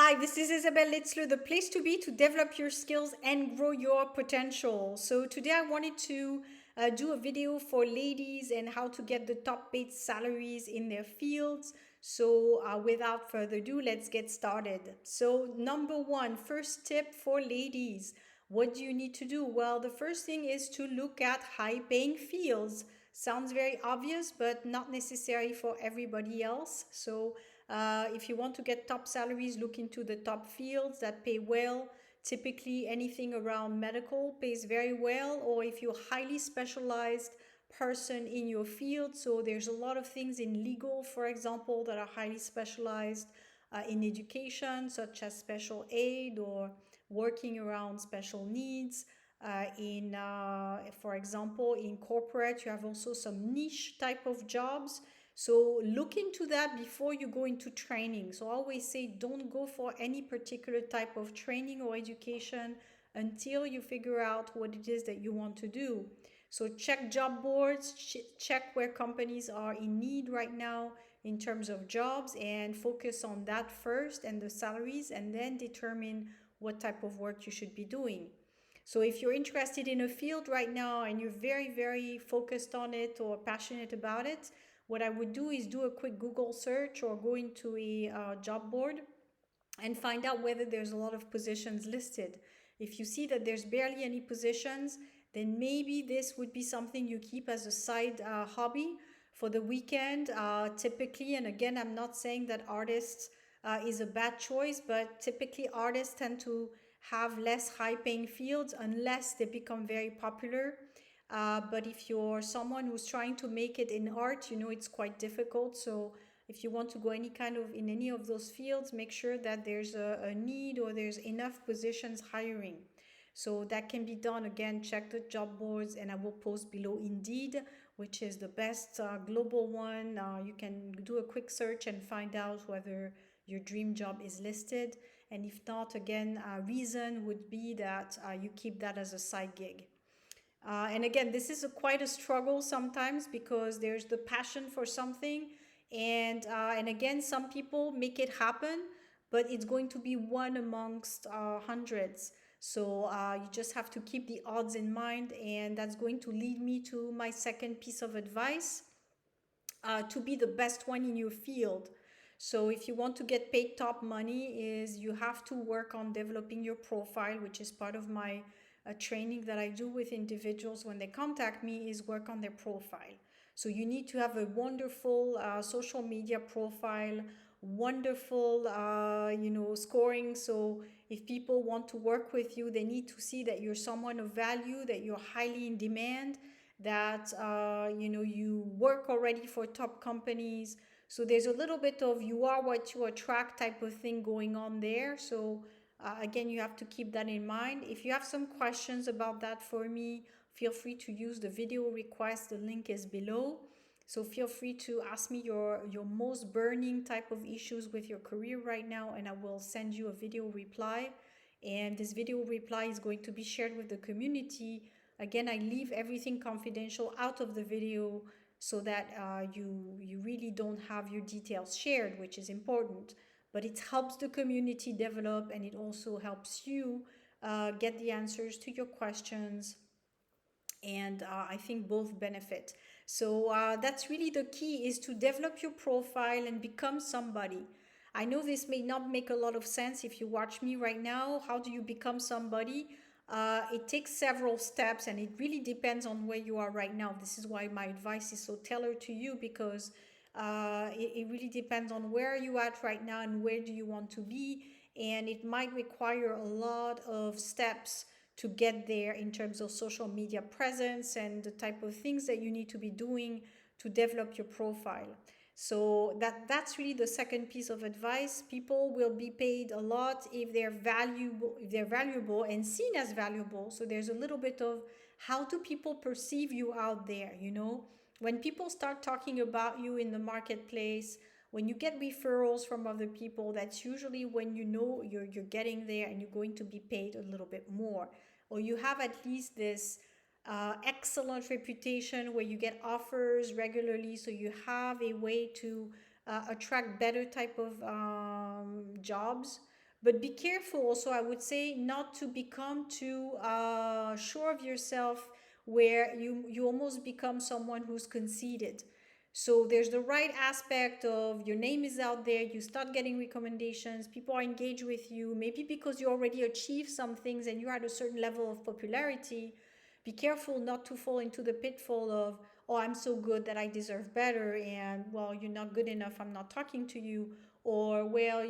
Hi, this is Isabel Litzler, the place to be to develop your skills and grow your potential. So, today I wanted to do a video for ladies and how to get the top paid salaries in their fields. So, without further ado, let's get started. So, number one, first tip for ladies, what do you need to do? Well, the first thing is to look at high paying fields. Sounds very obvious, but not necessary for everybody else. So, if you want to get top salaries, look into the top fields that pay well. Typically, anything around medical pays very well, or if you're highly specialized person in your field. So there's a lot of things in legal, for example, that are highly specialized in education, such as special aid or working around special needs. For example, in corporate, you have also some niche type of jobs, so look into that before you go into training. So I always say don't go for any particular type of training or education until you figure out what it is that you want to do. So check job boards, check where companies are in need right now in terms of jobs, and focus on that first and the salaries, and then determine what type of work you should be doing. So if you're interested in a field right now and you're very, very focused on it or passionate about it, what I would do is do a quick Google search or go into a job board and find out whether there's a lot of positions listed. If you see that there's barely any positions, then maybe this would be something you keep as a side hobby for the weekend. Typically, and again, I'm not saying that artists is a bad choice, but typically artists tend to have less high paying fields unless they become very popular. But if you're someone who's trying to make it in art, you know it's quite difficult. So if you want to go any kind of in any of those fields, make sure that there's a need or there's enough positions hiring. So that can be done. Again, check the job boards, and I will post below Indeed, which is the best global one. You can do a quick search and find out whether your dream job is listed. And if not, again, reason would be that you keep that as a side gig. And again, this is quite a struggle sometimes because there's the passion for something, and again, some people make it happen, but it's going to be one amongst hundreds. So you just have to keep the odds in mind, and that's going to lead me to my second piece of advice, to be the best one in your field. So if you want to get paid top money, is you have to work on developing your profile, which is part of my training that I do with individuals when they contact me, is work on their profile. So you need to have a wonderful social media profile, wonderful scoring. So if people want to work with you, they need to see that you're someone of value, that you're highly in demand, that you work already for top companies. So there's a little bit of you are what you attract type of thing going on there. So again, you have to keep that in mind. If you have some questions about that for me, feel free to use the video request. The link is below. So feel free to ask me your most burning type of issues with your career right now, and I will send you a video reply. And this video reply is going to be shared with the community. Again, I leave everything confidential out of the video so that you really don't have your details shared, which is important. But it helps the community develop, and it also helps you get the answers to your questions, and I think both benefit. So that's really the key, is to develop your profile and become somebody. I know this may not make a lot of sense if you watch me right now. How do you become somebody? It takes several steps, and it really depends on where you are right now. This is why my advice is so tailored to you, because it really depends on where you at right now and where do you want to be, and it might require a lot of steps to get there in terms of social media presence and the type of things that you need to be doing to develop your profile. So that's really the second piece of advice. People will be paid a lot if they're valuable and seen as valuable. So there's a little bit of how do people perceive you out there, you know? When people start talking about you in the marketplace, when you get referrals from other people, that's usually when you know you're getting there and you're going to be paid a little bit more, or you have at least this excellent reputation where you get offers regularly, so you have a way to attract better type of jobs But be careful also, I would say, not to become too sure of yourself, where you almost become someone who's conceited. So there's the right aspect of your name is out there, you start getting recommendations, people are engaged with you, maybe because you already achieved some things and you're at a certain level of popularity. Be careful not to fall into the pitfall of, oh, I'm so good that I deserve better, and well, you're not good enough, I'm not talking to you, or well,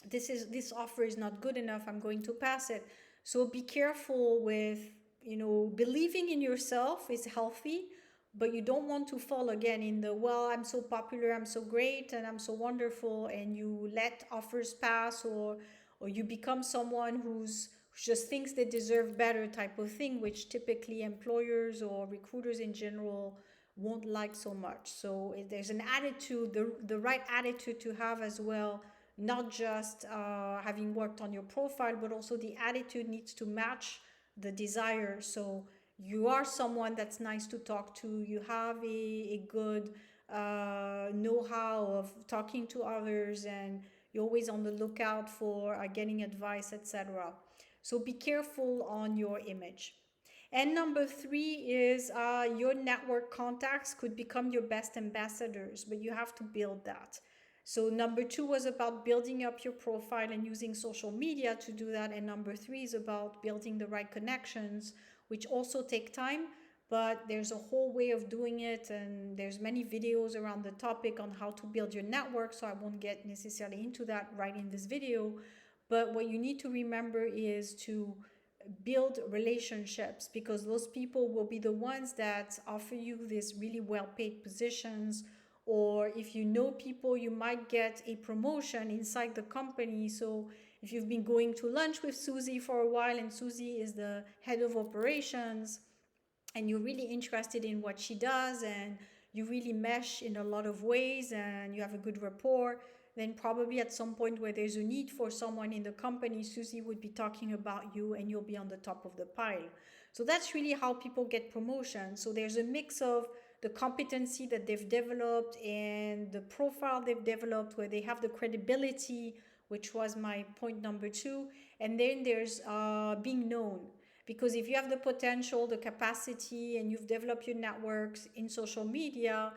this offer is not good enough, I'm going to pass it. So be careful with, believing in yourself is healthy, but you don't want to fall again in the, well, I'm so popular, I'm so great, and I'm so wonderful, and you let offers pass, or you become someone who just thinks they deserve better type of thing, which typically employers or recruiters in general won't like so much. So there's an attitude, the right attitude to have as well, not just having worked on your profile, but also the attitude needs to match the desire. So you are someone that's nice to talk to, you have a good know-how of talking to others, and you're always on the lookout for getting advice, etc. So be careful on your image. And number three is your network contacts could become your best ambassadors, but you have to build that. So number two was about building up your profile and using social media to do that. And number three is about building the right connections, which also take time, but there's a whole way of doing it. And there's many videos around the topic on how to build your network. So I won't get necessarily into that right in this video. But what you need to remember is to build relationships, because those people will be the ones that offer you these really well paid positions, or if you know people, you might get a promotion inside the company. So if you've been going to lunch with Susie for a while, and Susie is the head of operations, and you're really interested in what she does, and you really mesh in a lot of ways, and you have a good rapport, then probably at some point where there's a need for someone in the company, Susie would be talking about you and you'll be on the top of the pile. So that's really how people get promotion. So there's a mix of the competency that they've developed and the profile they've developed, where they have the credibility, which was my point number two. And then there's being known. Because if you have the potential, the capacity, and you've developed your networks in social media,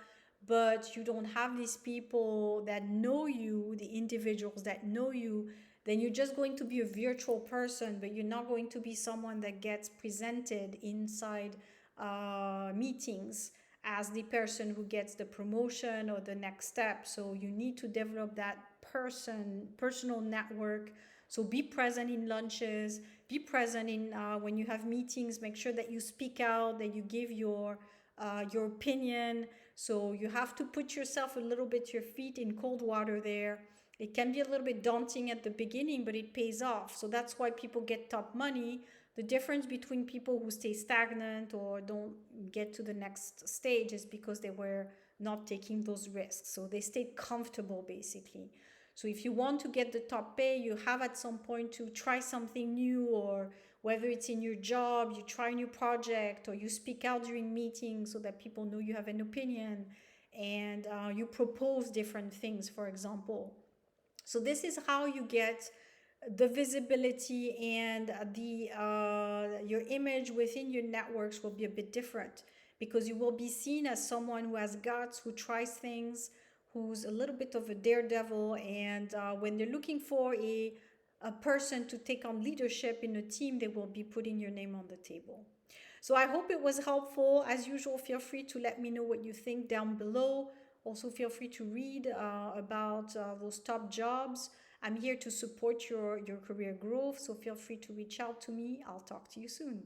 but you don't have these people that know you, the individuals that know you, then you're just going to be a virtual person, but you're not going to be someone that gets presented inside meetings as the person who gets the promotion or the next step. So you need to develop that personal network. So be present in lunches, be present in when you have meetings, make sure that you speak out, that you give your opinion. So you have to put yourself a little bit, your feet in cold water there. It can be a little bit daunting at the beginning, but it pays off. So that's why people get top money. The difference between people who stay stagnant or don't get to the next stage is because they were not taking those risks. So they stayed comfortable basically. So if you want to get the top pay, you have at some point to try something new, or whether it's in your job, you try a new project, or you speak out during meetings so that people know you have an opinion, and you propose different things, for example. So this is how you get the visibility, and the your image within your networks will be a bit different, because you will be seen as someone who has guts, who tries things, who's a little bit of a daredevil. And when they're looking for a person to take on leadership in a team, they will be putting your name on the table. So I hope it was helpful. As usual, feel free to let me know what you think down below. Also, feel free to read about those top jobs. I'm here to support your career growth, so feel free to reach out to me. I'll talk to you soon.